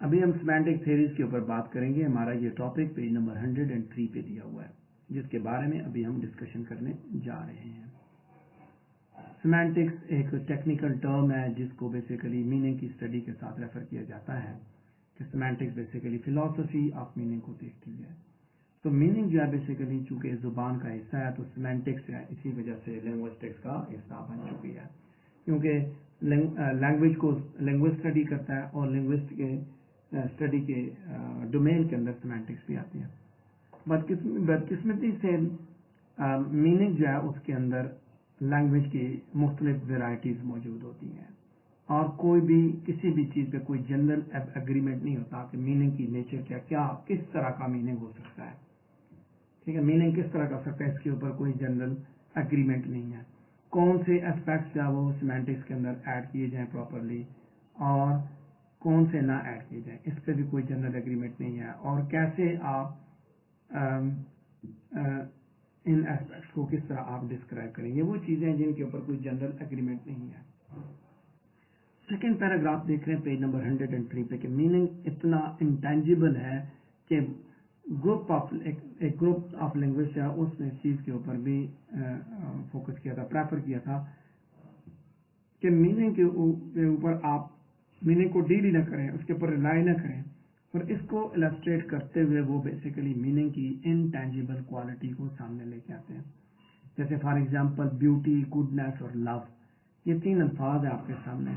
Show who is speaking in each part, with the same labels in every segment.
Speaker 1: ابھی ہم semantic theories کے اوپر بات کریں گے. ہمارا یہ ٹاپک پیج نمبر 103 پہ دیا ہوا ہے جس کے بارے میں ابھی ہم ڈسکشن کرنے جا رہے ہیں. سیمانٹکس ایک ٹیکنیکل ٹرم ہے جس کو بیسیکلی میننگ کی اسٹڈی کے ساتھ ریفر کیا جاتا ہے کہ سیمانٹکس بیسیکلی فلاسفی آف میننگ کو دیکھتی ہے. تو میننگ جو ہے بیسیکلی چونکہ زبان کا حصہ ہے تو سیمانٹکس ہے اسی وجہ سے لینگوسٹکس کا حصہ بن چکی ہے کیونکہ لینگویج کو لینگویج اسٹڈی کرتا ہے اور لینگوسٹ کے اسٹڈی کے ڈومین کے اندر سیمانٹکس بھی آتی ہے. بدقسمتی سے میننگ جو ہے اس کے اندر لینگویج کی مختلف ویرائٹیز موجود ہوتی ہیں اور کوئی بھی کسی بھی چیز پہ کوئی جنرل اگریمنٹ نہیں ہوتا کہ میننگ کی نیچر کیا کس طرح کا میننگ ہو سکتا ہے. ٹھیک ہے, میننگ کس طرح کا سکتا ہے اس کے اوپر کوئی جنرل اگریمنٹ نہیں ہے. کون سے اسپیکٹس جو وہ سیمانٹکس کے اندر ایڈ کیے جائیں پراپرلی اور کون سے نہ ایڈ کیے جائیں اس پہ بھی کوئی جنرل اگریمنٹ نہیں ہے. اور کیسے آپ ان اسپیکٹس کو کس طرح آپ ڈسکرائب کریں گے وہ چیزیں جن کے اوپر کوئی جنرل اگریمنٹ نہیں ہے. سیکنڈ پیراگراف دیکھ رہے ہیں پیج نمبر 103 پہ کہ میننگ اتنا انٹینجیبل ہے کہ ایک گروپ آف لینگویج ہے اس نے اس چیز کے اوپر بھی فوکس کیا تھا, پریفر کیا تھا کہ میننگ کے اوپر آپ میننگ کو ڈیل ہی نہ کریں, اس کے اوپر ریلائی نہ کریں اور اس کو السٹریٹ کرتے ہوئے وہ بیسیکلی میننگ کی انٹینجیبل کوالٹی کو سامنے لے کے آتے ہیں. جیسے فار ایگزامپل بیوٹی, گڈنس اور لو, یہ تین الفاظ ہیں آپ کے سامنے.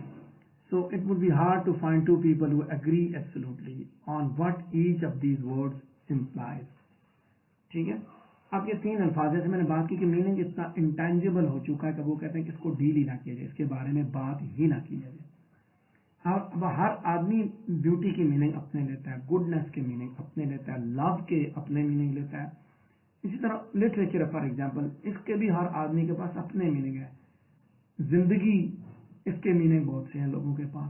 Speaker 1: So it would be hard to find two people who agree absolutely on what each of these words implies. ٹھیک ہے, اب یہ تین الفاظ جیسے میں نے بات کی کہ میننگ اتنا انٹینجیبل ہو چکا ہے کہ وہ کہتے ہیں کہ اس کو ڈیل ہی نہ کیا جائے, اس کے بارے میں بات ہی نہ کی جائے. اب ہر آدمی بیوٹی کی میننگ اپنے لیتا ہے, گڈنس کی میننگ اپنے لیتا ہے, لو کے اپنے میننگ لیتا ہے. اسی طرح لٹریچر فار ایگزامپل اس کے بھی ہر آدمی کے پاس اپنے میننگ ہے. زندگی اس کے میننگ بہت سے ہیں لوگوں کے پاس.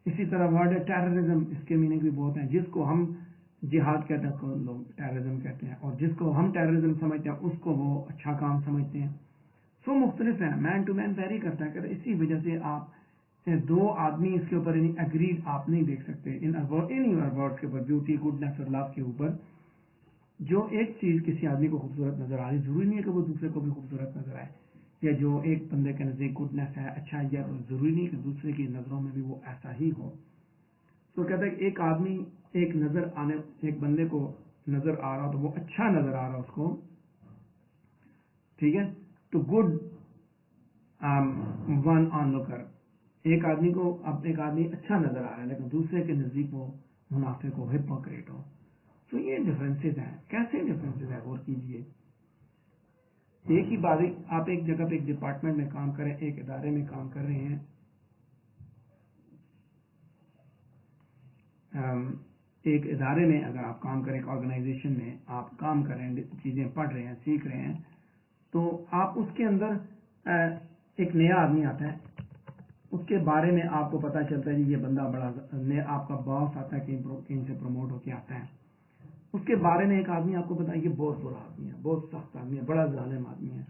Speaker 1: اسی طرح ورڈ ٹیررزم اس کے میننگ بھی بہت ہیں. جس کو ہم جہاد کہتے ہیں اس کو لوگ ٹیررزم کہتے ہیں اور جس کو ہم ٹیررزم سمجھتے ہیں اس کو وہ اچھا کام سمجھتے ہیں. سو مختلف ہیں, مین ٹو مین ویری کرتا ہے کہ اسی وجہ سے آپ دو آدمی اس کے اوپر اگریڈ آپ نہیں دیکھ سکتے ان ورڈ کے اوپر, بیوٹی, گڈنس اور لو کے اوپر. جو ایک چیز کسی آدمی کو خوبصورت نظر آ رہی ضروری نہیں ہے کہ وہ دوسرے کو بھی خوبصورت نظر آئے, یا جو ایک بندے کے نزدیک گڈنس ہے اچھا ہے تو ضروری نہیں کہ دوسرے کی نظروں میں بھی وہ ایسا ہی ہو. تو کہتا ہے کہ ایک آدمی ایک بندے کو نظر آ رہا تو وہ اچھا نظر آ رہا اس کو, ٹھیک ہے, تو گڈ ون آن لوکر. ایک آدمی اچھا نظر آ رہا ہے لیکن دوسرے کے نزدیک وہ منافق ہو, ہپوکریٹ ہو. تو یہ ڈفرینسز ہیں. کیسے ڈفرینسز ہیں غور کیجئے. ایک ہی بات, آپ ایک جگہ پہ ایک ڈپارٹمنٹ میں کام کریں, ایک ادارے میں کام کر رہے ہیں, ایک ادارے میں اگر آپ کام کریں, ایک آرگنائزیشن میں آپ کام کر رہے ہیں, چیزیں پڑھ رہے ہیں, سیکھ رہے ہیں, تو آپ اس کے اندر ایک نیا آدمی آتا ہے, اس کے بارے میں آپ کو پتا چلتا ہے یہ بندہ بڑا نیا, آپ کا باس آتا ہے کہیں سے پروموٹ ہو کے آتا ہے, اس کے بارے میں ایک آدمی آپ کو پتا ہے کہ بہت برا آدمی ہے, بہت سخت آدمی ہے, بڑا ظالم آدمی ہے.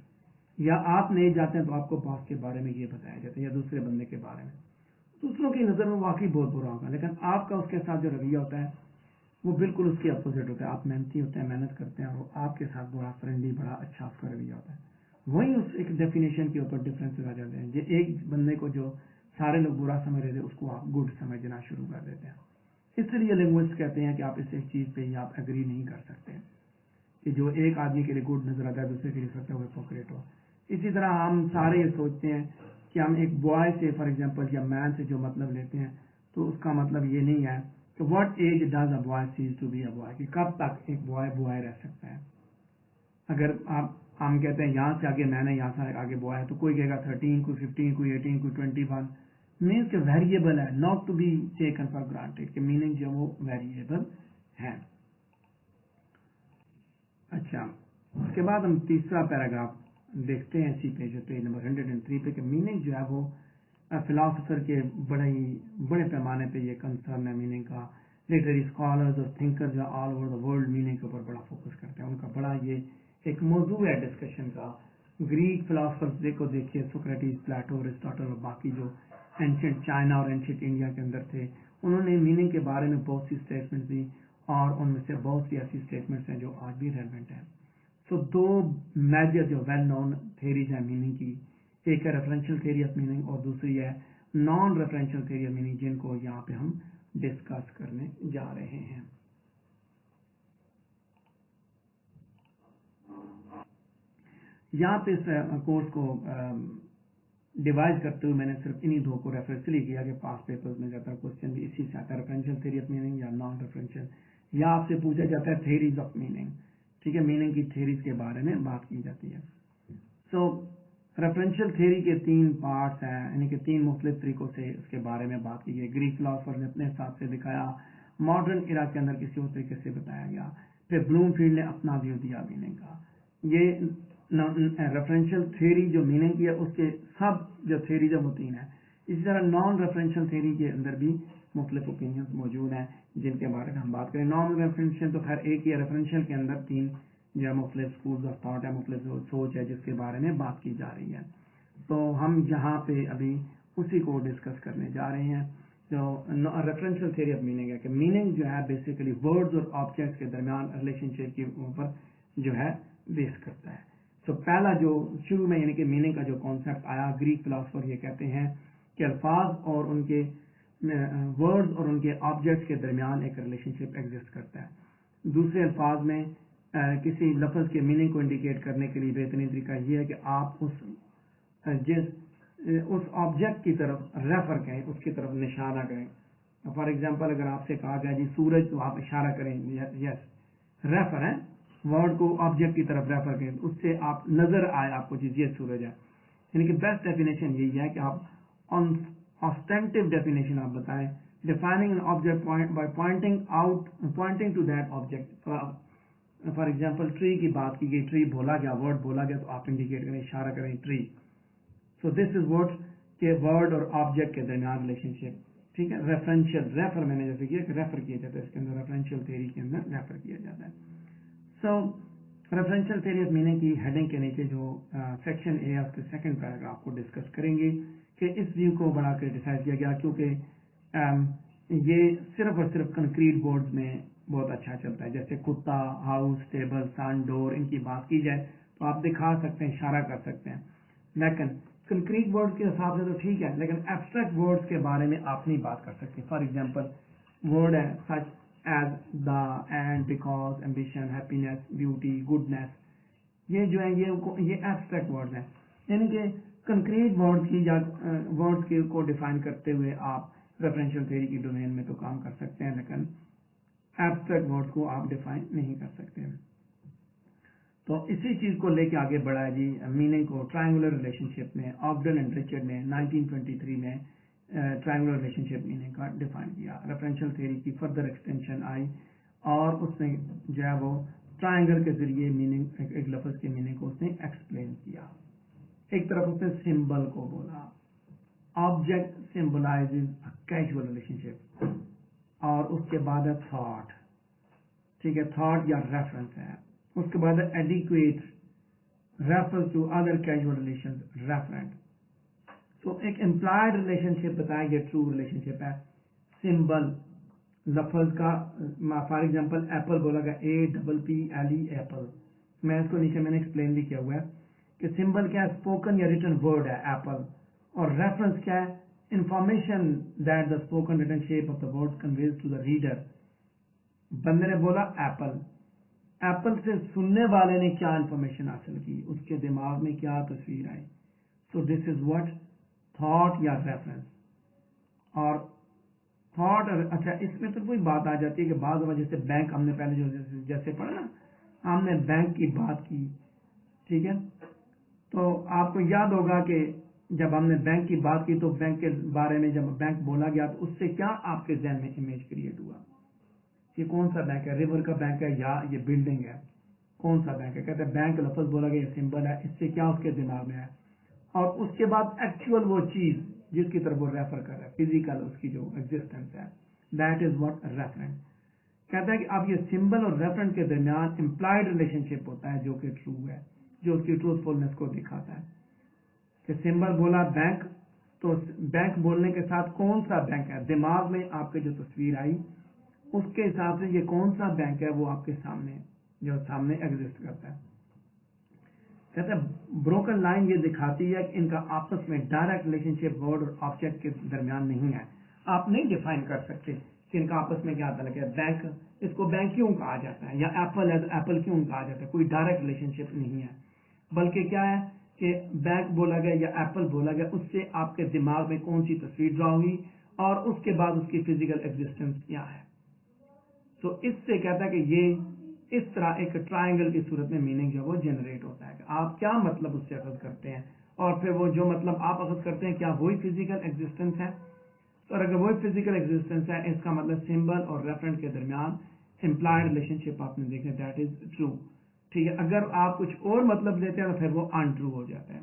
Speaker 1: یا آپ نہیں جاتے ہیں تو آپ کو باس کے بارے میں یہ بتایا جاتا ہے یا دوسرے بندے کے بارے میں, دوسروں کی نظر میں واقعی بہت برا ہوگا, لیکن آپ کا اس کے ساتھ جو رویہ ہوتا ہے وہ بالکل اس کے اپوزٹ ہوتا ہے. آپ محنتی ہوتے ہیں, محنت کرتے ہیں, اور آپ کے ساتھ بڑا فرینڈلی, بڑا اچھا اس کا رویہ ہوتا ہے. وہیں اس ایک ڈیفینیشن کے اوپر ڈفرینس آ جاتے ہیں. ایک بندے کو جو سارے لوگ برا سمجھ رہے تھے اس کو آپ گڈ سمجھنا شروع کر دیتے ہیں. اس لیے لینگویج کہتے ہیں کہ آپ اس ایک چیز پہ ہی آپ ایگری نہیں کر سکتے کہ جو ایک آدمی کے لیے گڈ نظر آتا ہے دوسرے کے لیے سکتا ہے وہ ہپوکریٹ ہو. اسی طرح ہم سارے یہ سوچتے ہیں کہ ہم ایک بوائے سے فار ایگزامپل یا مین سے جو مطلب لیتے ہیں تو اس کا مطلب یہ نہیں ہے کہ what age does a boy cease to be a boy, کہ کب تک ایک بوائے رہ سکتا ہے. اگر ہم کہتے ہیں یہاں سے آگے مین ہے, یہاں سے آگے بوائے ہے, تو کوئی کہے گا 13, کوئی 15, کوئی 18, کوئی 21, مینس کہ ویریبل ہے, not to be taken for granted, کہ میننگ جو وہ ویریبل ہے. اچھا, اس کے بعد ہم تیسرا پیراگراف دیکھتے ہیں اسی پیج نمبر 103 پہ کہ میننگ جو ہے وہ فلاسفر کے بڑے پیمانے پہ یہ کنسرن ہے میننگ کا. لٹریری اسکالرز اور تھنکر جو all over the world meaning کے اوپر بڑا فوکس کرتے ہیں, ان کا بڑا یہ ایک موضوع ہے ڈسکشن کا. گریک فلاسفرز کو دیکھیے, سوکریٹس, پلیٹو, ارسطاٹل اور باقی جو एंशिएंट चाइना और एंशिएंट इंडिया के अंदर थे, उन्होंने मीनिंग के बारे में बहुत सी स्टेटमेंट्स दी और उनमें से बहुत सी ऐसी स्टेटमेंट्स हैं जो आज भी रेलेवेंट हैं। सो दो मेजर जो वेल नोन थेरीज हैं मीनिंग की, एक है रेफरेंशियल थ्योरी ऑफ मीनिंग और दूसरी है non referential theory of meaning, जिनको यहाँ पे हम डिस्कस करने जा रहे हैं। यहाँ पे इस कोर्स को डिवाइड करते हुए मैंने सिर्फ इन्हीं दो को रेफर इसलिए किया कि पास पेपर्स में ज्यादातर क्वेश्चन भी इसी से आता है, रेफरेंशियल थ्योरी ऑफ मीनिंग या नॉन रेफरेंशियल, या आपसे पूछा जाता है थ्योरीज ऑफ मीनिंग। ठीक है, मीनिंग की थ्योरीज के बारे में बात की जाती है। सो रेफरेंशियल थ्योरी के तीन पार्ट्स हैं, यानी कि तीन मुख्तलिफ तरीकों से उसके बारे में बात की गई। ग्रीक फिलोसोफर ने अपने हिसाब से दिखाया, मॉडर्न इरा के अंदर किसी और तरीके से बताया गया, फिर ब्लूमफील्ड ने अपना व्यू दिया मीनिंग का। ये रेफरेंशियल थ्योरी जो मीनिंग की है उसके सब जो थ्योरीज है वो तीन है। इसी तरह नॉन रेफरेंशियल थ्योरी के अंदर भी मुख्तलिफ ओपिनियंस मौजूद हैं जिनके बारे में हम बात करें। नॉन रेफरेंशियल तो खैर एक ही है, रेफरेंशियल के अंदर तीन जो मुख्तलिफ स्कूल्स ऑफ थॉट है, मुख्तलिफ सोच है जिसके बारे में बात की जा रही है। तो हम यहाँ पे अभी उसी को डिस्कस करने जा रहे हैं। जो रेफरेंशियल थ्योरी ऑफ मीनिंग है कि मीनिंग जो है बेसिकली वर्ड्स और ऑब्जेक्ट्स के दरमियान रिलेशनशिप के ऊपर जो है बेस करता है। तो पहला जो शुरू में यानी कि मीनिंग का जो कॉन्सेप्ट आया, ग्रीक फिलोसोफर ये कहते हैं कि अल्फाज और उनके वर्ड्स और उनके ऑब्जेक्ट्स के दरमियान एक रिलेशनशिप एग्जिस्ट करता है। दूसरे अल्फाज में किसी लफ्ज के मीनिंग को इंडिकेट करने के लिए बेहतरीन तरीका यह है कि आप उस ऑब्जेक्ट की तरफ रेफर करें, उसकी तरफ निशाना करें। फॉर एग्जांपल अगर आपसे कहा गया जी सूरज, तो आप इशारा करें यस, रेफर है, वर्ड को ऑब्जेक्ट की तरफ रेफर करें, उससे आप नजर आए आपको चीज ये सूरज है। यानी कि बेस्ट डेफिनेशन यही है कि आप ऑस्टेंटिव डेफिनेशन आप बताएं, defining an object by pointing to that object. For example tree की बात की गई, ट्री बोला गया, वर्ड बोला गया, तो आप इंडिकेट करें, इशारा करें tree. So this is what के वर्ड और ऑब्जेक्ट के दरमियान रिलेशनशिप। ठीक है, रेफरेंशियल रेफर मैंने जैसे किया कि रेफर किया जाता है, इसके अंदर रेफरेंशियल थ्योरी के अंदर रेफर किया जाता है। सो रेफरेंशियल थ्योरी ऑफ मीनिंग की हेडिंग के नीचे जो सेक्शन ए है उसके सेकंड पैराग्राफ को डिस्कस करेंगे कि इस व्यू को बड़ा क्रिटिसाइज किया गया क्योंकि ये सिर्फ और सिर्फ कंक्रीट वर्ड्स में बहुत अच्छा चलता है। जैसे कुत्ता, हाउस, टेबल, सन, डोर, इनकी बात की जाए तो आप दिखा सकते हैं, इशारा कर सकते हैं, लेकिन कंक्रीट वर्ड्स के हिसाब से तो ठीक है, लेकिन एब्स्ट्रैक्ट वर्ड्स के बारे में आप नहीं बात कर सकते। फॉर एग्जांपल वर्ड है such as the, and, because, ambition, happiness, beauty, goodness, ये जो है ये एब्स्ट्रैक्ट वर्ड्स हैं। यानी कि कंक्रीट वर्ड्स की या वर्ड्स के को डिफाइन करते हुए आप रेफरेंशियल थ्योरी की डोमेन में तो काम कर सकते हैं, लेकिन एब्स्ट्रैक्ट वर्ड्स को आप डिफाइन नहीं कर सकते। तो इसी चीज को लेके आगे बढ़ा है जी मीनिंग को ट्रायंगुलर रिलेशनशिप में। ऑब्डन एंड रिचर्ड ने 1923 में ट्रायंगुलर रिलेशनशिप मीनिंग का डिफाइन किया। रेफरेंशियल थ्योरी की फर्दर एक्सटेंशन आई और उसने जो है वो ट्रायंगल के जरिए मीनिंग एक लफ्ज के मीनिंग को उसने एक्सप्लेन किया। एक तरफ उसने सिंबल को बोला, object symbolises a casual relationship, और उसके बाद है थॉट। ठीक है, थॉट या रेफरेंस है। उसके बाद adequate, refer to other casual relations, referent. तो एक इम्प्लाइड रिलेशनशिप बताया गया, ट्रू रिलेशनशिप है। सिंबल लफ्ज का, फॉर एग्जांपल एप्पल बोला गया, APPLE एप्पल। मैं इसको नीचे मैंने एक्सप्लेन भी किया हुआ है कि सिंबल क्या है, स्पोकन या रिटन वर्ड है एप्पल, और रेफरेंस क्या है, information that the spoken written shape of the word conveys to the reader. बंदे ने बोला एप्पल, एप्पल से सुनने वाले ने क्या इंफॉर्मेशन हासिल की, उसके दिमाग में क्या तस्वीर आई। So this is what thought या रेफरेंस। और थॉट, अच्छा इसमें तो कोई बात आ जाती है कि बाद में जैसे बैंक, हमने पहले जो जैसे पढ़ा ना, हमने बैंक की बात की, ठीक है, तो आपको याद होगा कि जब हमने बैंक की बात की तो बैंक के बारे में जब बैंक बोला गया तो उससे क्या आपके जहन में इमेज क्रिएट हुआ, ये कौन सा बैंक है, रिवर का बैंक है या ये बिल्डिंग है, कौन सा बैंक है। कहते हैं बैंक लफ्ज बोला गया, सिंबल है, इससे क्या उसके दिमाग में है। और उसके बाद एक्चुअल वो चीज जिसकी तरफ वो रेफर कर रहा है, फिजिकल उसकी जो एग्जिस्टेंस है, दैट इज व्हाट रेफरेंस। कहता है कि अब ये सिंबल और रेफरेंस के दरमियान इम्प्लाइड रिलेशनशिप होता है जो कि ट्रू है, जो उसकी ट्रूथफुलनेस को दिखाता है। कि सिंबल बोला बैंक, تو बैंक बोलने के साथ कौन सा बैंक है, दिमाग में आपके जो तस्वीर आई उसके हिसाब से ये कौन सा बैंक है वो आपके सामने जो सामने एग्जिस्ट करता है। कहते हैं ब्रोकन लाइन ये दिखाती है कि इनका आपस में डायरेक्ट रिलेशनशिप वर्ड और ऑब्जेक्ट के दरमियान नहीं है। आप नहीं डिफाइन कर सकते कि इनका आपस में क्या तल्लुक है। बैंक, इसको बैंक क्यों कहा जाता है या एप्पल एज एप्पल क्यों कहा जाता है, कोई डायरेक्ट रिलेशनशिप नहीं है, बल्कि क्या है कि बैंक बोला गया या एप्पल बोला गया, उससे आपके दिमाग में कौन सी तस्वीर ड्रा हुई और उसके बाद उसकी फिजिकल एग्जिस्टेंस क्या है। तो इससे कहता है कि ये इस तरह एक ट्रायंगल की सूरत में मीनिंग जो वो जनरेट होता है कि आप क्या मतलब उससे अखज़ करते हैं और फिर वो जो मतलब आप अखज़ करते हैं क्या वही फिजिकल एग्जिस्टेंस है। तो अगर वही फिजिकल एग्जिस्टेंस है इसका मतलब सिंबल और रेफरेंस के दरमियान इम्प्लाइड रिलेशनशिप आपने देखा दैट इज ट्रू। ठीक है, अगर आप कुछ और मतलब लेते हैं तो फिर वो अनट्रू हो जाता है।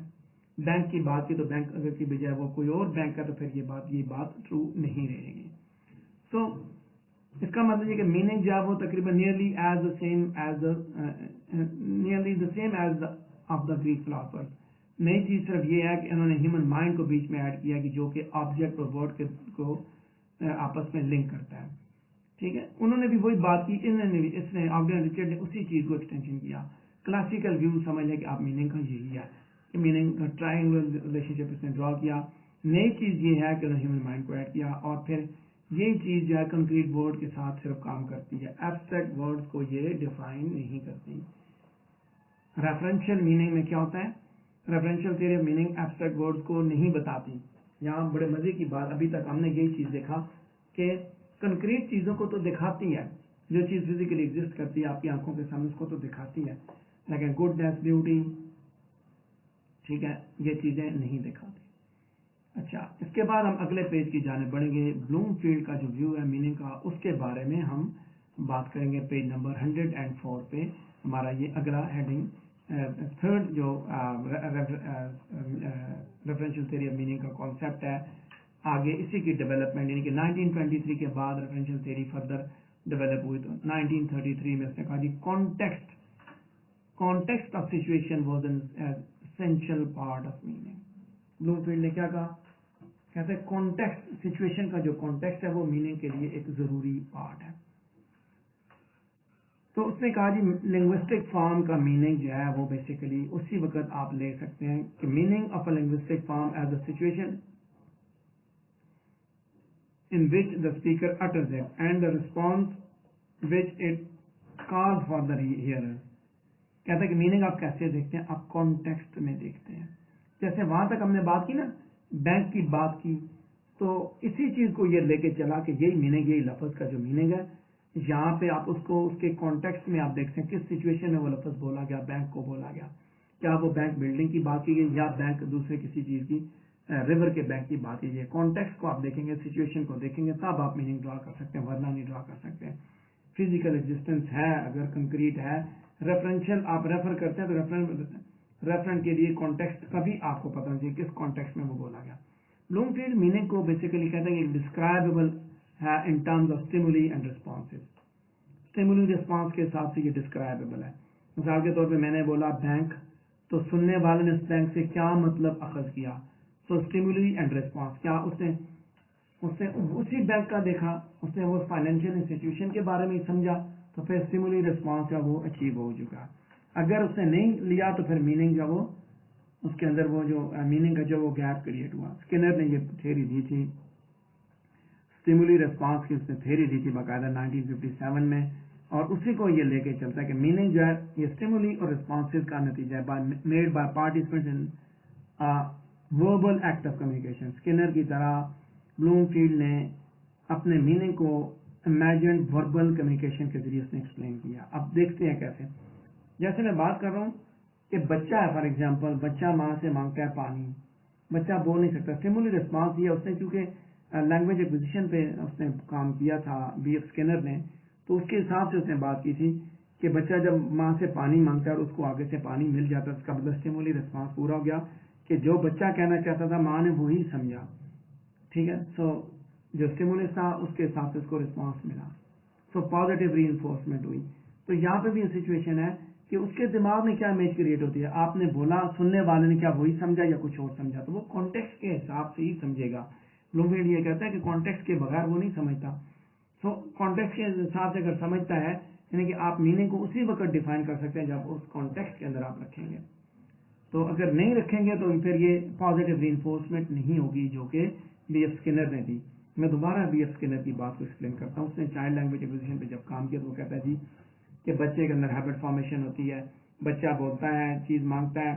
Speaker 1: बैंक की बात की तो बैंक अगर की बजाय वो कोई और बैंक है तो फिर ये बात ट्रू नहीं रहेगी। सो इसका मतलब ये कि मीनिंग जो है वो तकरीबन nearly the same as of the Greek philosophers. नई चीज सिर्फ ये है कि इन्होंने ह्यूमन माइंड को बीच में ऐड किया कि जो कि ऑब्जेक्ट और वर्ड को आपस में लिंक करता है। ठीक है, उन्होंने भी वही बात की, इसने ऑगस्टीन रिचर्ड ने उसी चीज को एक्सटेंशन किया। क्लासिकल व्यू समझ लें कि आप मीनिंग का यही है कि मीनिंग का ट्रायंगुलर रिलेशनशिप इसने ड्रॉ किया। नई चीज ये है कि उन्होंने ह्यूमन माइंड को ऐड किया और फिर ये चीज जो है कंक्रीट वर्ड के साथ सिर्फ काम करती है, एब्स्ट्रैक्ट वर्ड्स को ये डिफाइन नहीं करती। रेफरेंशियल मीनिंग में क्या होता है, referential theory of meaning abstract words को नहीं बताती। यहाँ बड़े मजे की बात, अभी तक हमने यही चीज देखा कि कंक्रीट चीजों को तो दिखाती है, जो चीज फिजिकली एग्जिस्ट करती है आपकी आंखों के सामने उसको तो दिखाती है, लेकिन गुडनेस, ब्यूटी, ठीक है, ये चीजें नहीं दिखाती। अच्छा, इसके बाद हम अगले पेज की जाने बढ़ेंगे। ब्लूमफील्ड का जो व्यू है मीनिंग का उसके बारे में हम बात करेंगे। पेज नंबर 104 पे हमारा ये अगला हेडिंग थर्ड जो रेफरेंशियल थ्योरी ऑफ मीनिंग का कॉन्सेप्ट है, आगे इसी की डेवलपमेंट, यानी कि 1923 के बाद रेफरेंशियल थ्योरी फर्दर डेवलप हुई। तो 1933 में उसने कहा जी context of situation was an essential part of meaning. Bloomfield ने क्या कहा, कहते हैं कॉन्टेक्स्ट, सिचुएशन का जो कॉन्टेक्स्ट है वो मीनिंग के लिए एक जरूरी पार्ट है। तो उसने कहा जी लिंग्विस्टिक फॉर्म का मीनिंग जो है वो बेसिकली उसी वक्त आप ले सकते हैं कि meaning of a linguistic form as a situation in which the speaker utters it and the response which it calls for the hearer। कहता है कि मीनिंग आप कैसे देखते हैं, आप कॉन्टेक्स्ट में देखते हैं। जैसे वहां तक हमने बात की ना, बैंक की बात की, तो इसी चीज को ये लेके चला कि यही मीनिंग, यही लफ्ज का जो मीनिंग है, यहाँ पे आप उसको उसके कॉन्टेक्स्ट में आप देखते हैं किस सिचुएशन में वो लफ्ज बोला गया, बैंक को बोला गया। क्या वो बैंक बिल्डिंग की बात की गई या बैंक दूसरे किसी चीज की, रिवर के बैंक की बात की गई। कॉन्टेक्स्ट को आप देखेंगे, सिचुएशन को देखेंगे, तब आप मीनिंग ड्रा कर सकते हैं, वरना नहीं ड्रा कर सकते। फिजिकल एग्जिस्टेंस है, अगर कंक्रीट है, रेफरेंशियल आप रेफर करते हैं तो रेफरेंस के लिए कॉन्टेक्स्ट का भी आपको पता होना चाहिए किस कॉन्टेक्स्ट में वो बोला गया। ब्लूमफील्ड मीनिंग को बेसिकली कहते हैं कि डिस्क्राइबेबल है in terms of stimuli and responses. Stimuli response के हिसाब से ये डिस्क्राइबेबल है। मिसाल के तौर पे मैंने बोला बैंक, तो सुनने वाले ने उस बैंक से क्या मतलब अखज किया। सो स्टिमुली एंड रिस्पॉन्स, क्या उसने उसी बैंक का देखा, उसने वो फाइनेंशियल इंस्टीट्यूशन के बारे में समझा, तो फिर स्टिमुली रिस्पॉन्स है वो अचीव हो चुका। अगर उसने नहीं लिया तो फिर मीनिंग जो वो उसके अंदर वो जो मीनिंग का जो वो गैप क्रिएट हुआ। स्किनर ने ये थ्योरी दी थी, स्टिमुली रिस्पॉन्स की उसने थ्योरी दी थी बाकायदा 1957 में, और उसी को ये लेके चलता है कि मीनिंग जो है ये स्टिमुली और रिस्पॉन्सेज का नतीजा है made by participants in verbal act of communication. Skinner की तरह ब्लूमफील्ड ने अपने मीनिंग को इमेजिन्ड वर्बल कम्युनिकेशन के जरिए उसने एक्सप्लेन किया। अब देखते हैं कैसे। जैसे मैं बात कर रहा हूँ कि बच्चा है, फॉर एग्जाम्पल बच्चा माँ से मांगता है पानी, बच्चा बोल नहीं सकता। स्टिमुली रिस्पॉन्स दिया उसने, क्योंकि लैंग्वेज एक्विजिशन पे उसने काम किया था B.F. स्किनर ने, तो उसके हिसाब से उसने बात की थी कि बच्चा जब माँ से पानी मांगता है और उसको आगे से पानी मिल जाता है, उसका मतलब स्टिमुली रिस्पॉन्स पूरा हो गया कि जो बच्चा कहना चाहता था माँ ने वही समझा। ठीक है, सो जो स्टिमुलस था उसके हिसाब से उसको रिस्पॉन्स मिला, सो पॉजिटिव रीइंफोर्समेंट हुई। तो यहाँ पे भी सिचुएशन है کہ اس کے دماغ میں کیا امیج کریٹ ہوتی ہے. آپ نے بولا, سننے والے نے کیا وہی سمجھا یا کچھ اور سمجھا, تو وہ کانٹیکسٹ کے حساب سے ہی سمجھے گا. بلومفیلڈ یہ کہتا ہے کہ کانٹیکسٹ کے بغیر وہ نہیں سمجھتا. سو کانٹیکسٹ کے حساب سے اگر سمجھتا ہے, یعنی کہ آپ میننگ کو اسی وقت ڈیفائن کر سکتے ہیں جب اس کانٹیکسٹ کے اندر آپ رکھیں گے. تو اگر نہیں رکھیں گے تو پھر یہ پازیٹیو ری انفورسمنٹ نہیں ہوگی جو کہ بی ایف اسکنر نے دی. میں دوبارہ بی ایف اسکنر کی بات کو ایکسپلین کرتا ہوں. اس نے چائلڈ لینگویج ایکوزیشن پہ جب کام کیا تو وہ کہتا ہے جی کہ بچے کے اندر ہیبٹ فارمیشن ہوتی ہے, بچہ بولتا ہے, چیز مانگتا ہے,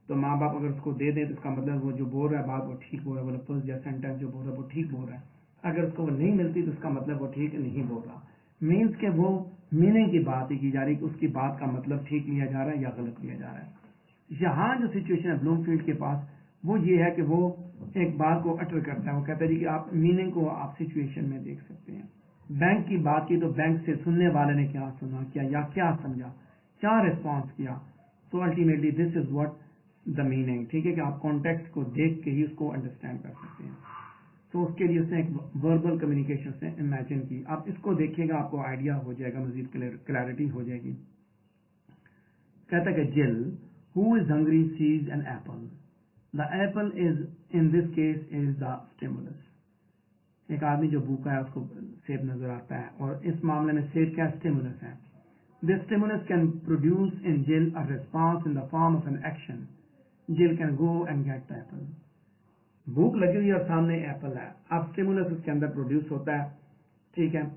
Speaker 1: تو ماں باپ اگر اس کو دے دیں تو اس کا مطلب وہ جو بول رہا ہے بات وہ ٹھیک بول رہا ہے, وہ لفظ یا سینٹینس جو بول رہا ہے وہ ٹھیک بول رہا ہے. اگر اس کو وہ نہیں ملتی تو اس کا مطلب وہ ٹھیک نہیں بول رہا. مینس کہ وہ میننگ کی بات ہی کی جا رہی کہ اس کی بات کا مطلب ٹھیک لیا جا رہا ہے یا غلط لیا جا رہا ہے. یہاں جو سچویشن ہے بلومفیلڈ کے پاس وہ یہ ہے کہ وہ ایک بات کو اٹر کرتا ہے. وہ کہتا ہے جی کہ آپ میننگ کو آپ سچویشن میں دیکھ سکتے ہیں. بینک کی بات کی تو بینک سے سننے والے نے کیا سنا کیا یا کیا سمجھا, کیا ریسپانس کیا. So ultimately this is what the meaning. ٹھیک ہے کہ آپ کانٹیکسٹ کو دیکھ کے ہی اس کو انڈرسٹینڈ کر سکتے ہیں. تو اس کے لیے اس نے ایک وربل کمیونیکیشن سے امیجن کی. آپ اس کو دیکھیے گا, آپ کو آئیڈیا ہو جائے گا, مزید کلیئرٹی ہو جائے گی. کہتا ہے کہ جل who is hungry sees an apple. The apple is in this case is the stimulus. ایک آدمی جو بھوکا ہے اس کو سیب نظر آتا ہے, اور اس معاملے میں سیب کیا اسٹیمولس ہے. This stimulus can produce in Jill a response in the form of an action. Jill can go and get the apple. بھوک لگی ہوئی اور سامنے ایپل ہے. اب اسٹیمولس اس کے اندر پروڈیوس ہوتا ہے, ٹھیک ہے.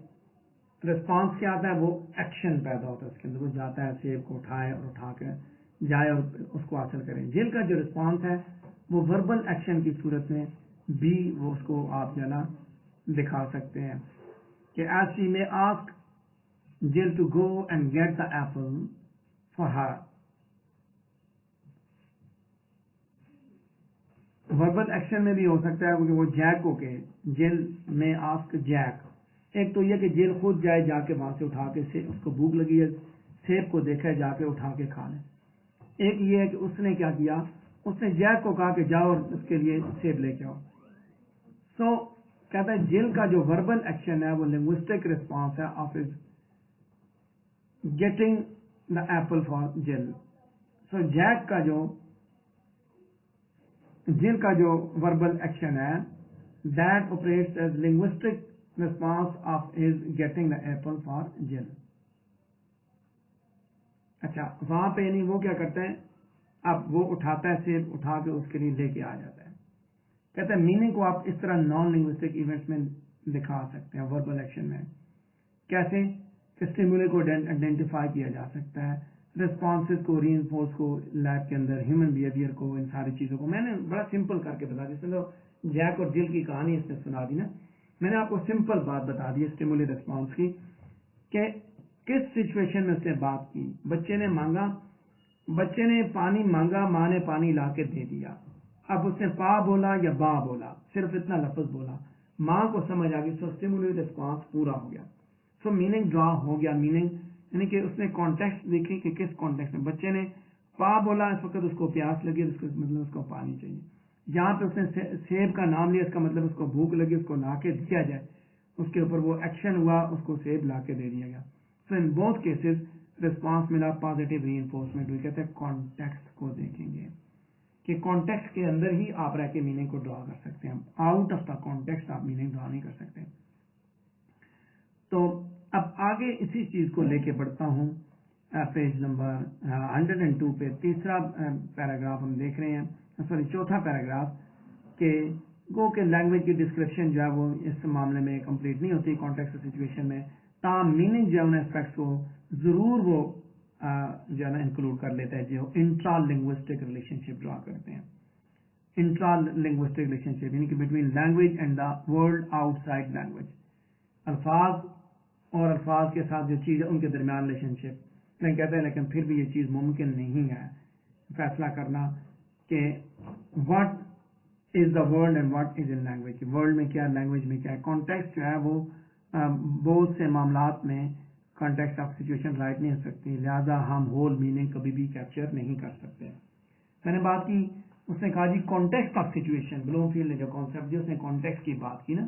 Speaker 1: ریسپانس کیا آتا ہے, وہ ایکشن پیدا ہوتا ہے اس کے اندر. وہ جاتا ہے, سیب کو اٹھائے اور اٹھا کے جائے اور اس کو حاصل کریں. جیل کا جو رسپانس ہے وہ وربل ایکشن کی صورت میں بھی وہ اس کو آپ جو ہے نا دکھا سکتے ہیں کہ ایز شی میں ask Jill to go and get the apple for her. Verbal action میں بھی ہو سکتا ہے کہ وہ جیک کو کہ جیل میں آسک جیک. ایک تو یہ کہ جیل خود جائے, جا کے وہاں سے اٹھا کے, اس کو بھوک لگی ہے, سیب کو دیکھا ہے, جا کے اٹھا کے کھا لے. ایک یہ ہے کہ اس نے کیا کیا, اس نے جیک کو کہا کہ جاؤ اور اس کے لیے سیب لے کے آؤ. سو کہتا ہے جیل کا جو وربل ایکشن ہے وہ لنگوسٹک ریسپانس ہے of is getting the apple for Jill. So Jack کا جو جیل کا جو وربل ایکشن ہے that operates as linguistic response of is getting the apple for Jill. اچھا, وہاں پہ یعنی وہ کیا کرتے ہیں, اب وہ اٹھاتا ہے سیب, اٹھا کے اس کے لیے لے کے آ جاتا ہے. کہتا ہے میننگ کو آپ اس طرح نان لنگوسٹک ایونٹس میں دکھا سکتے ہیں وربل ایکشن میں. کیسے کہ اسٹیمولے کو آئیڈینٹیفائی کیا جا سکتا ہے, ریسپانسز کو, ری انفورس کو لیب کے اندر, ہیومن بیہیویئر کو, ان ساری چیزوں کو. میں نے بڑا سمپل کر کے بتا دیا. چلو جیک اور جل کی کہانی اس نے سنا دی نا, میں نے آپ کو سمپل بات بتا دی اسٹیمولے ریسپانس کی کہ کس سچویشن میں اس نے بات کی. بچے نے مانگا, بچے نے پانی مانگا, ماں نے پانی لا کے دے دیا. اب اس نے پا بولا یا با بولا, صرف اتنا لفظ بولا, ماں کو سمجھ آ گئی. سو اسٹیمولے ریسپانس پورا ہو گیا. سو میننگ ڈرا ہو گیا. میننگ یعنی کہ اس نے کانٹیکسٹ دیکھی کہ کس کانٹیکسٹ میں. بچے نے پا بولا, اس وقت اس کو پیاس لگی, اس کو مطلب اس کو پانی چاہیے. جہاں پہ اس نے سیب کا نام لیا, اس کا مطلب اس کو بھوک لگی, اس کو لا کے دیا جائے. اس کے اوپر وہ ایکشن ہوا, اس کو سیب لا کے دے دیا گیا. سو ان بوتھ کیسز رسپانس ملا, پازیٹیو ری انفورسمنٹ ہوئی. کہتے ہیں کانٹیکسٹ کو دیکھیں گے کہ کانٹیکسٹ کے اندر ہی آپ رہ کے میننگ کو ڈرا کر سکتے ہیں. آؤٹ آف دا کانٹیکسٹ آپ میننگ ڈرا نہیں کر سکتے. تو اب آگے اسی چیز کو لے کے بڑھتا ہوں. پیج نمبر 102 پہ تیسرا پیراگراف ہم دیکھ رہے ہیں, سوری چوتھا پیراگراف, کہ گو کہ لینگویج کی ڈسکرپشن جو ہے وہ اس معاملے میں کمپلیٹ نہیں ہوتی کانٹیکسٹ سچویشن میں. تاہم میننگ جو ہے ان ایسپیکٹس کو ضرور وہ جو ہے نا انکلوڈ کر لیتا ہے جو انٹرا لنگوسٹک ریلیشن شپ ڈرا کرتے ہیں. انٹرا لنگوسٹک ریلیشن شپ یعنی کہ between language and the world out side language. الفاظ اور الفاظ کے ساتھ جو چیز ہے ان کے درمیان ریلیشن شپ. لیکن کہتے ہیں لیکن پھر بھی یہ چیز ممکن نہیں ہے فیصلہ کرنا کہ what is the world and what is in language. World میں کیا, لینگویج میں کیا ہے. کانٹیکسٹ جو ہے وہ بہت سے معاملات میں کانٹیکسٹ آف سچویشن رائٹ نہیں ہو سکتی, لہذا ہم ہول میننگ کبھی بھی کیپچر نہیں کر سکتے. میں نے بات کی, اس نے کہا جی کانٹیکسٹ آف سچویشن, بلومفیلڈ نے جو کانسیپٹ دیا اس نے کانٹیکسٹ کی بات کی نا,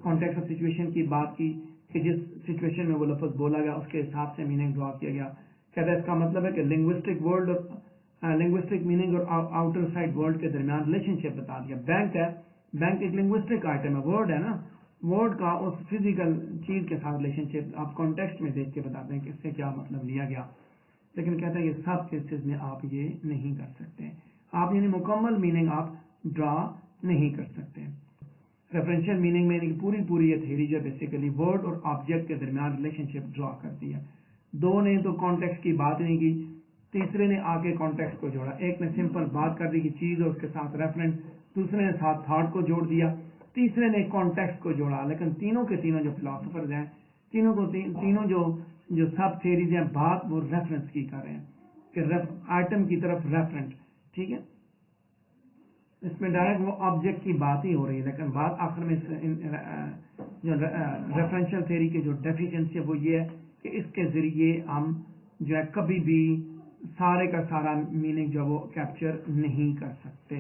Speaker 1: کانٹیکسٹ آف سچویشن کی بات کی کہ جس سچویشن میں وہ لفظ بولا گیا اس کے حساب سے میننگ ڈرا کیا گیا. कहता है इसका मतलब है कि लिंग्विस्टिक वर्ल्ड और लिंग्विस्टिक मीनिंग और आउटर साइड वर्ल्ड के दरमियान रिलेशनशिप बता दिया। बैंक है, बैंक एक लिंग्विस्टिक आइटम है, वर्ड है ना, वर्ड का उस फिजिकल चीज के साथ रिलेशनशिप आप कॉन्टेक्स्ट में देख के बताते हैं कि इससे क्या मतलब लिया गया। लेकिन कहते हैं ये सब केसेस में आप ये नहीं कर सकते, आप यानी मुकम्मल मीनिंग आप ड्रा नहीं कर सकते। रेफरेंशियल मीनिंग में यानी पूरी ये थ्योरी जो बेसिकली वर्ड और ऑब्जेक्ट के दरमियान रिलेशनशिप ड्रा करती है। दो ने तो कॉन्टेक्स्ट की बात नहीं की, तीसरे ने आके कॉन्टेक्स्ट को जोड़ा। एक ने सिंपल बात कर दी कि चीज और उसके साथ रेफरेंस, दूसरे ने साथ थॉट को जोड़ दिया, तीसरे ने कॉन्टेक्स्ट को जोड़ा। लेकिन तीनों के तीनों जो फिलोसोफर्स हैं, तीनों जो सब थ्योरीज हैं, बात वो रेफरेंस की कर रहे हैं कि आइटम की तरफ रेफरेंस, ठीक है। इसमें डायरेक्ट वो ऑब्जेक्ट की बात ही हो रही है, लेकिन बात आखिर में जो रेफरेंशियल थ्योरी के जो डेफिशिएंसी है वो ये है कि इसके जरिए हम जो है कभी भी सारे का सारा मीनिंग जो वो कैप्चर नहीं कर सकते।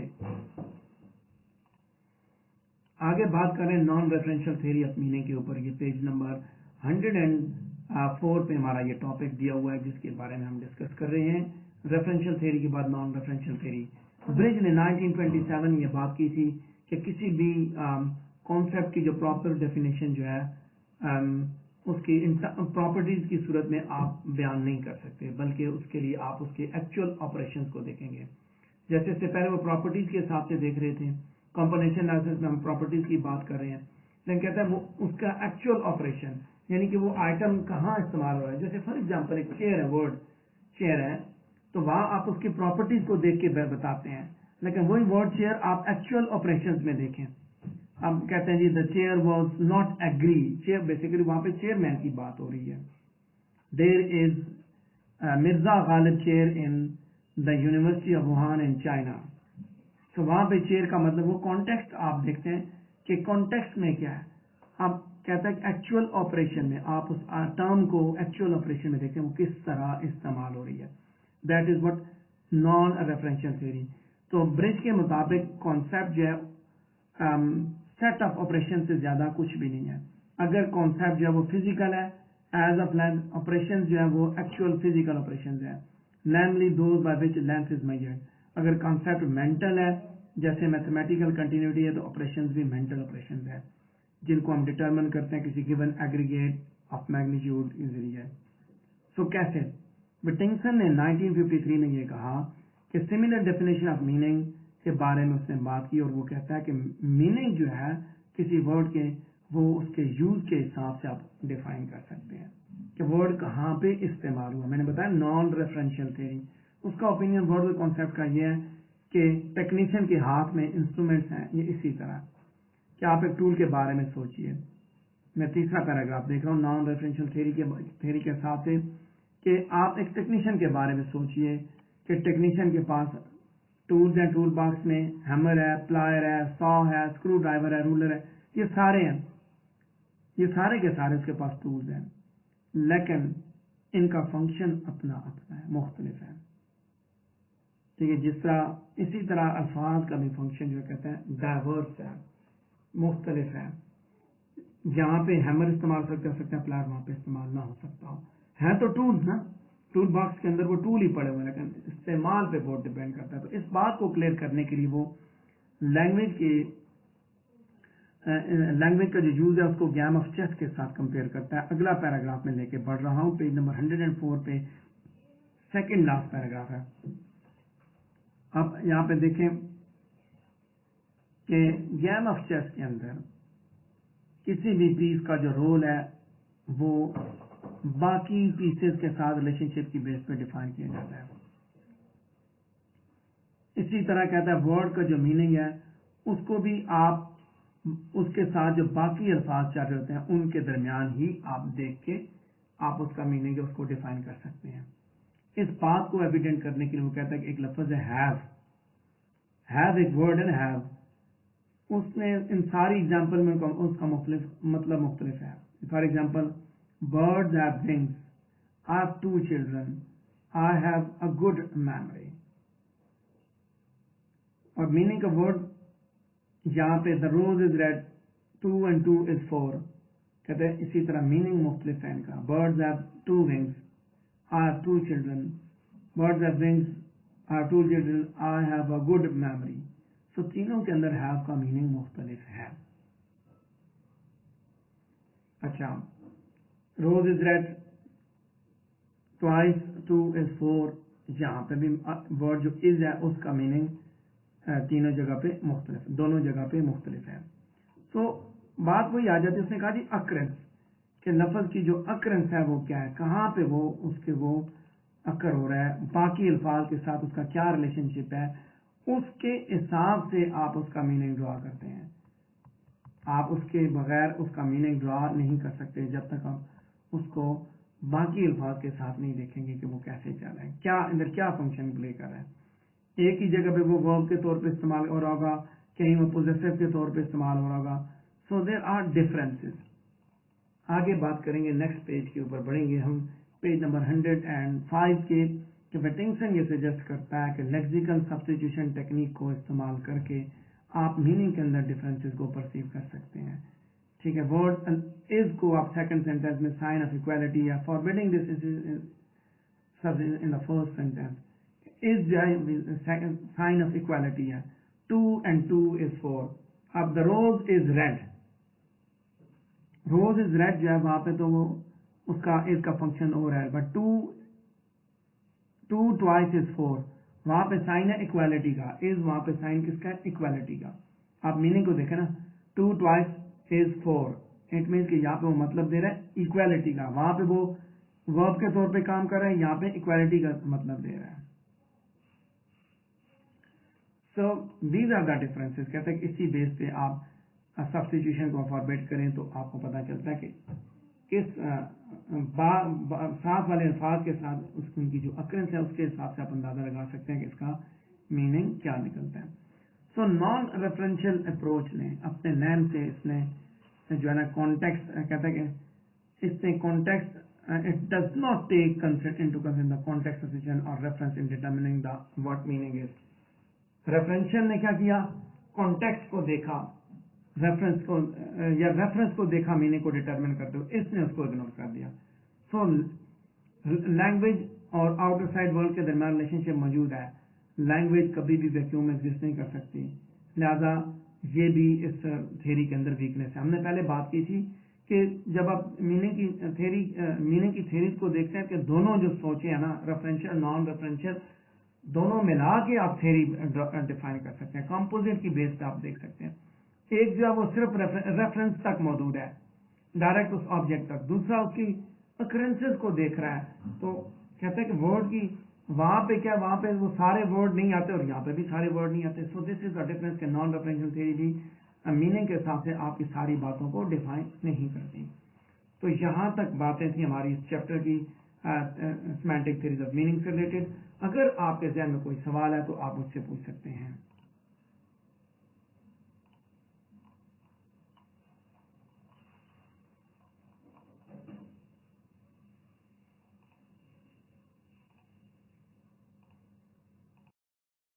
Speaker 1: आगे बात करें non referential theory of meaning के ऊपर। ये पेज नंबर 104 पे हमारा ये टॉपिक दिया हुआ है जिसके बारे में हम डिस्कस कर रहे हैं। रेफरेंशियल थ्योरी के बाद नॉन रेफरेंशियल थ्योरी। ब्रिज ने 1927 ये बात की थी कि किसी भी कॉन्सेप्ट की जो प्रॉपर डेफिनेशन जो है उसकी प्रॉपर्टीज की सूरत में आप बयान नहीं कर सकते, बल्कि उसके लिए आप उसके एक्चुअल ऑपरेशंस को देखेंगे। जैसे इससे पहले वो प्रॉपर्टीज के हिसाब से देख रहे थे, कॉम्बिनेशन एनालिसिस में हम प्रॉपर्टीज की बात कर रहे हैं, लेकिन कहता है वो उसका एक्चुअल ऑपरेशन यानी कि वो आइटम कहाँ इस्तेमाल हो रहा है। जैसे फॉर एग्जांपल एक चेयर है, वर्ड चेयर है, तो वहां आप उसकी प्रॉपर्टीज को देख के बताते हैं, लेकिन वही वर्ड चेयर आप एक्चुअल ऑपरेशंस में देखें। हम कहते हैं जी the chair was not agree, chair basically वहां पे चेयरमैन की बात हो रही है। There is Mirza Ghalib chair in the university of Wuhan in China. तो वहां पे चेयर का मतलब वो कॉन्टेक्स्ट आप देखते हैं कि कॉन्टेक्स्ट में क्या है। आप कहता है कि एक्चुअल ऑपरेशन में आप उस टर्म को एक्चुअल ऑपरेशन में देखते हैं वो किस तरह इस्तेमाल हो रही है। That is what non referential theory. तो ब्रिज के मुताबिक कॉन्सेप्ट जो है सेट ऑफ ऑपरेशन से ज्यादा कुछ भी नहीं है। अगर कॉन्सेप्ट जो है वो फिजिकल है, एज ऑफ लेंथ ऑपरेशन जो है वो एक्चुअल फिजिकल ऑपरेशन है, namely those by which length is measured. अगर कॉन्सेप्ट मेंटल है, जैसे मैथमेटिकल कंटिन्यूटी है, तो ऑपरेशंस भी मेंटल ऑपरेशंस है जिनको हम डिटरमिन करते हैं किसी गिवन एग्रीगेट ऑफ मैग्नीट्यूड के जरिए। सो कैसे विटिंगसन ने 1953 में ये कहा कि सिमिलर डेफिनेशन ऑफ मीनिंग के बारे में उसने बात की, और वो कहता है कि मीनिंग जो है किसी वर्ड के वो उसके यूज के हिसाब से आप डिफाइन कर सकते हैं कि वर्ड कहाँ पे इस्तेमाल हुआ। मैंने बताया नॉन रेफरेंशियल थ्योरी, उसका ओपिनियन वर्ड कॉन्सेप्ट का ये है कि टेक्नीशियन के हाथ में इंस्ट्रूमेंट्स हैं, ये इसी तरह कि आप एक टूल के बारे में सोचिए। मैं तीसरा पैराग्राफ देख रहा हूँ नॉन रेफरेंशियल थ्योरी के हिसाब से कि आप एक टेक्नीशियन के बारे में सोचिए कि टेक्नीशियन के पास टूल्स हैं, टूल बॉक्स में हैमर है, प्लायर है, सॉ है, स्क्रू ड्राइवर है, रूलर है, ये सारे हैं, ये सारे के सारे उसके पास टूल्स हैं, लेकिन इनका फंक्शन अपना अपना है, मुख्तलिफ है। ठीक है, जिस तरह इसी तरह अल्फाज का भी फंक्शन जो कहते हैं डाइवर्स है, मुख्तलिफ है। जहां पे हैमर इस्तेमाल हो सकता है प्लायर वहां पे इस्तेमाल ना हो सकता हो। है तो टूल्स ना, टूल बॉक्स के अंदर वो टूल ही पड़े हुए, लेकिन इस्तेमाल पे बहुत डिपेंड करता है। तो इस बात को क्लियर करने के लिए वो लैंग्वेज का जो यूज है उसको गेम ऑफ चेस के साथ कंपेयर करता है। अगला पैराग्राफ में लेके बढ़ रहा हूं, पेज नंबर 104 पे सेकंड लास्ट पैराग्राफ है। अब यहां पे देखें कि गेम ऑफ चेस के अंदर किसी भी पीस का जो रोल है वो बाकी पीसेस के साथ रिलेशनशिप की बेस पे डिफाइन किया जाता है। इसी तरह कहता है वर्ड का जो मीनिंग है उसको भी आप उसके साथ जो बाकी अल्फाज चल रहे होते हैं उनके दरमियान ही आप देख के आप उसका मीनिंग है उसको डिफाइन कर सकते हैं। इस बात को एविडेंट करने के लिए वो कहता है कि एक लफ्ज है हैव एक वर्ड है हैव, उसने इन सारी एग्जाम्पल में उसका मतलब मुख्तलिफ है। For example birds have wings, I have 2 children, I have a good memory। और मीनिंग का वर्ड यहाँ पे the rose is red, 2 and 2 is 4 कहते हैं। इसी तरह मीनिंग मुख्तलिफ है इनका। birds have 2 wings, are 2 children. Birds have wings are 2 children. I have a good memory. So तीनों के अंदर have का मीनिंग मुख्तलिफ है. अच्छा, rose is red, twice 2 is 4. यहाँ पे भी वर्ड जो is है उसका मीनिंग तीनों जगह पे मुख्तलिफ, दोनों जगह पे मुख्तलिफ है. तो बात वही आ जाती है, उसने कहा जी अक्रेंस कि लफ्ज की जो अक्रेंस है वो क्या है, कहाँ पे वो उसके वो अक्र हो रहा है, बाकी अल्फाज के साथ उसका क्या रिलेशनशिप है, उसके हिसाब से आप उसका मीनिंग ड्रा करते हैं. आप उसके बगैर उसका मीनिंग ड्रा नहीं कर सकते जब तक आप उसको बाकी अल्फाज के साथ नहीं देखेंगे कि वो कैसे चल रहा है, क्या अंदर क्या फंक्शन प्ले कर रहा है. एक ही जगह पे वो वर्ब के तौर पे इस्तेमाल हो रहा होगा, कहीं वो पोजेसिव के तौर पे इस्तेमाल हो रहा होगा. So there are differences. आगे बात करेंगे, नेक्स्ट पेज के ऊपर बढ़ेंगे हम, पेज नंबर 105 के, कि वेटिंगसन ये सजेस्ट करता है कि लेक्सिकल सब्स्टिट्यूशन टेक्निक को इस्तेमाल करके आप मीनिंग के अंदर डिफरेंसेस को परसीव कर सकते हैं. ठीक है, वर्ड इज को आप सेकंड सेंटेंस में साइन ऑफ इक्वालिटी या forbidding this is in the first sentence, is sign of equality है. 2 and 2 is 4. अब the rose is red, rose is red जो है वहां पे तो वो उसका इज का फंक्शन हो रहा है, बट 2 twice is 4 वहां पे साइन है इक्वालिटी का, इज वहां पे साइन किसका है, इक्वालिटी का. आप मीनिंग को देखें ना, 2 twice is 4, इट मीन्स कि यहाँ पे वो मतलब दे रहा है इक्वालिटी का, वहां पे वो वर्ब के तौर पे काम कर रहा है, यहाँ पे इक्वालिटी का मतलब दे रहा है. So these are the differences. कहते हैं कि इसी बेस पे आप सब्स्टिट्यूशन को फॉर्मेट करें तो आपको पता चलता है कि किस साथ वाले अल्फाज के साथ उनकी जो अक्रेंस है उसके हिसाब से आप अंदाजा लगा सकते हैं कि इसका मीनिंग क्या निकलता है. सो नॉन रेफरेंशियल अप्रोच ने अपने नैन से इसने जो है ना कॉन्टेक्स्ट, कहता है कि इसने context, it does not take into consider the context of situation और reference in determining the what meaning is. Referential ने क्या किया, कॉन्टेक्स्ट को देखा, रेफरेंस को या रेफरेंस को देखा मीनिंग को डिटरमिन करते हुए, इसने उसको इग्नोर कर दिया. सो लैंग्वेज और आउटर साइड वर्ल्ड के दरमियान रिलेशनशिप मौजूद है. लैंग्वेज कभी भी वैक्यूम में एग्जिस्ट नहीं कर सकती, लिहाजा ये भी इस थ्योरी के अंदर वीकनेस है. हमने पहले बात की थी कि जब आप मीनिंग की थ्योरी को देखते हैं कि दोनों जो सोचे हैं ना, रेफरेंशियल नॉन रेफरेंशियल, दोनों मिला के आप थ्योरी डिफाइन कर सकते हैं. कंपोजिट की बेस पे आप देख सकते हैं, एक जो है वो सिर्फ रेफरेंस तक मौजूद है, डायरेक्ट उस ऑब्जेक्ट तक, दूसरा उसकी अक्रेंसेस को देख रहा है. तो कहते हैं कि वर्ड की वहां पे क्या, वहां पे वो सारे वर्ड नहीं आते और यहाँ पे भी सारे वर्ड नहीं आते. सो दिस इज द डिफरेंस के नॉन रेफरेंशियल थ्योरी भी मीनिंग के हिसाब से आपकी सारी बातों को डिफाइन नहीं करती. तो यहाँ तक बातें थी हमारी इस चैप्टर की सेमांटिक थ्योरीज ऑफ मीनिंग से रिलेटेड. अगर आपके ज़हन में कोई सवाल है तो आप मुझसे पूछ सकते हैं.